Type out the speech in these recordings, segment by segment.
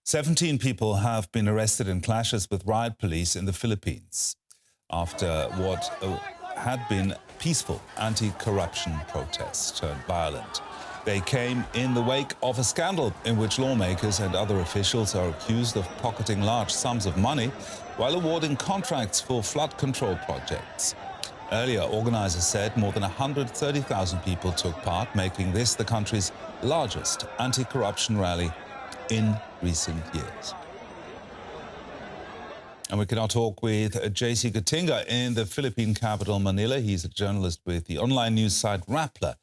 17 people have been arrested in clashes with riot police in the Philippines after what had been peaceful anti-corruption protests turned violent. They came in the wake of a scandal in which lawmakers and other officials are accused of pocketing large sums of money while awarding contracts for flood control projects. Earlier, organizers said more than 130,000 people took part, making this the country's largest anti-corruption rally in recent years. And we can now talk with JC Gotinga in the Philippine capital, Manila. He's a journalist with the online news site Rappler.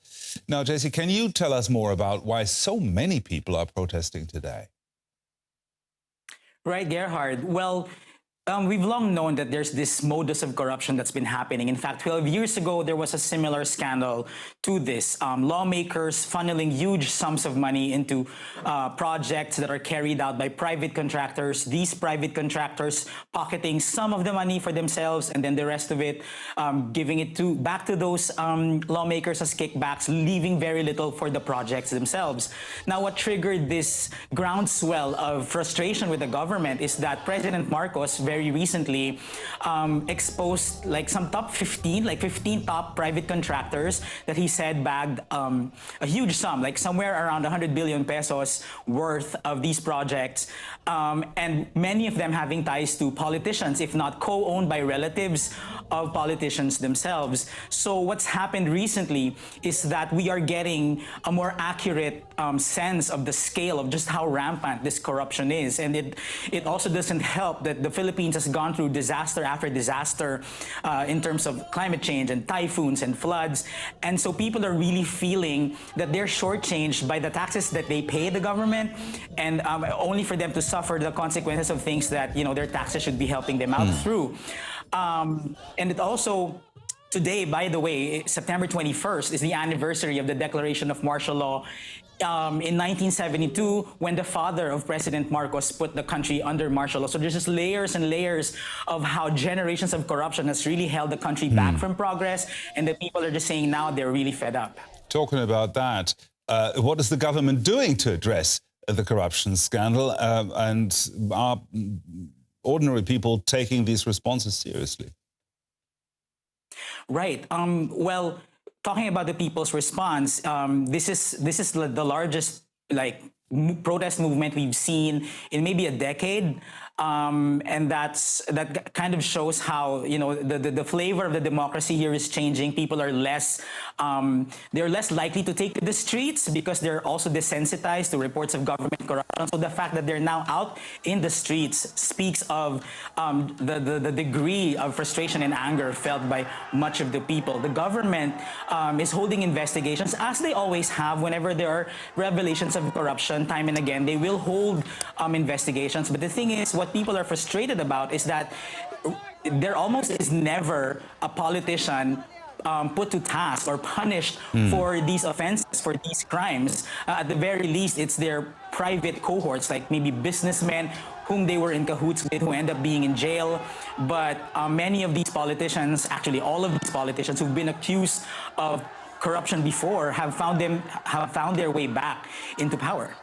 Now, JC, can you tell us more about why so many people are protesting today? Right, Gerhard. Well, we've long known that there's this modus of corruption that's been happening. In fact, 12 years ago, there was a similar scandal to this. Lawmakers funneling huge sums of money into projects that are carried out by private contractors. These private contractors pocketing some of the money for themselves and then the rest of it giving it back to those lawmakers as kickbacks, leaving very little for the projects themselves. Now, what triggered this groundswell of frustration with the government is that President Marcos very recently exposed like some top 15, like 15 top private contractors that he said bagged a huge sum, like somewhere around 100 billion pesos worth of these projects, and many of them having ties to politicians, if not co-owned by relatives of politicians themselves. So what's happened recently is that we are getting a more accurate sense of the scale of just how rampant this corruption is. And it also doesn't help that the Philippines has gone through disaster after disaster in terms of climate change and typhoons and floods. And so people are really feeling that they're shortchanged by the taxes that they pay the government, and only for them to suffer the consequences of things that, you know, their taxes should be helping them out through. And it also, today, by the way, September 21st is the anniversary of the declaration of martial law in 1972, when the father of President Marcos put the country under martial law. So there's just layers and layers of how generations of corruption has really held the country back from progress, and the people are just saying now they're really fed up. Talking about that, what is the government doing to address the corruption scandal, and are ordinary people taking these responses seriously? Right. Well, talking about the people's response, this is the largest protest movement we've seen in maybe a decade, and that kind of shows how, you know, the flavor of the democracy here is changing. People are they're less likely to take to the streets because they're also desensitized to reports of government corruption. So the fact that they're now out in the streets speaks of the degree of frustration and anger felt by much of the people. The government is holding investigations, as they always have whenever there are revelations of corruption. Time and again, they will hold investigations. But the thing is, what people are frustrated about is that there almost is never a politician put to task or punished for these offenses, for these crimes. At the very least, it's their private cohorts, like maybe businessmen whom they were in cahoots with, who end up being in jail. But many of these politicians, actually all of these politicians who've been accused of corruption before, have found their way back into power.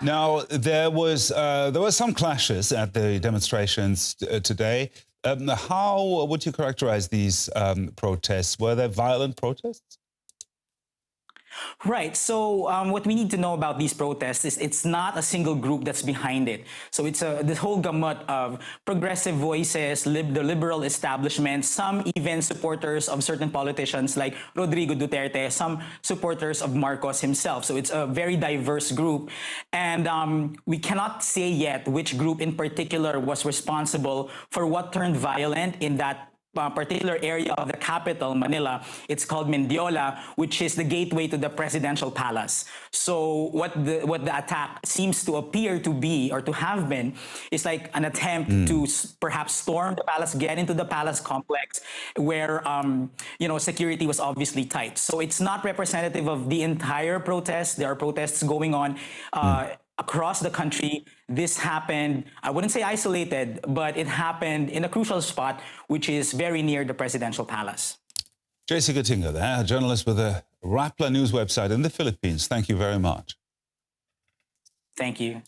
Now, there were some clashes at the demonstrations today. How would you characterize these protests? Were there violent protests? Right. So what we need to know about these protests is it's not a single group that's behind it. So it's this whole gamut of progressive voices, the liberal establishment, some even supporters of certain politicians like Rodrigo Duterte, some supporters of Marcos himself. So it's a very diverse group. And we cannot say yet which group in particular was responsible for what turned violent in that particular area of the capital, Manila. It's called Mendiola, which is the gateway to the presidential palace. So what the attack seems to appear to be, or to have been, is like an attempt to perhaps storm the palace, get into the palace complex, where you know, security was obviously tight. So it's not representative of the entire protest. There are protests going on across the country. This happened, I wouldn't say isolated, but it happened in a crucial spot, which is very near the presidential palace. JC Gotinga there, a journalist with a Rappler news website in the Philippines. Thank you very much. Thank you.